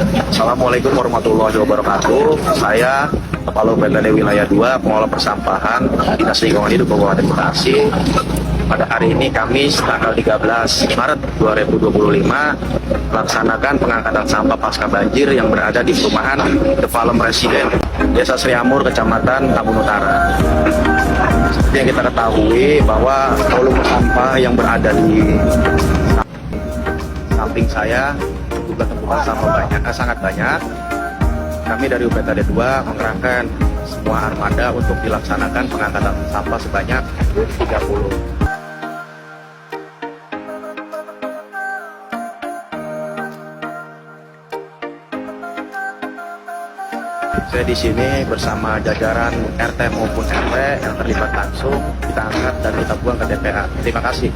Assalamualaikum warahmatullahi wabarakatuh. Saya Kepala UPTD Wilayah 2, Pengelola Persampahan Dinas Lingkungan Hidup Kabupaten Bekasi. Pada hari ini Kamis tanggal 13 Maret 2025 melaksanakan pengangkatan sampah pasca banjir yang berada di perumahan The Palem Residen, Desa Sriamur, Kecamatan Tambun Utara. Seperti yang kita ketahui bahwa volume sampah yang berada di samping saya, jumlah tumpukan sampah sangat banyak. Kami dari UPTD 2 mengerahkan semua armada untuk dilaksanakan pengangkatan sampah sebanyak 30. Saya di sini bersama jajaran RT maupun RW yang terlibat langsung, kita angkat dan kita buang ke TPA. Terima kasih.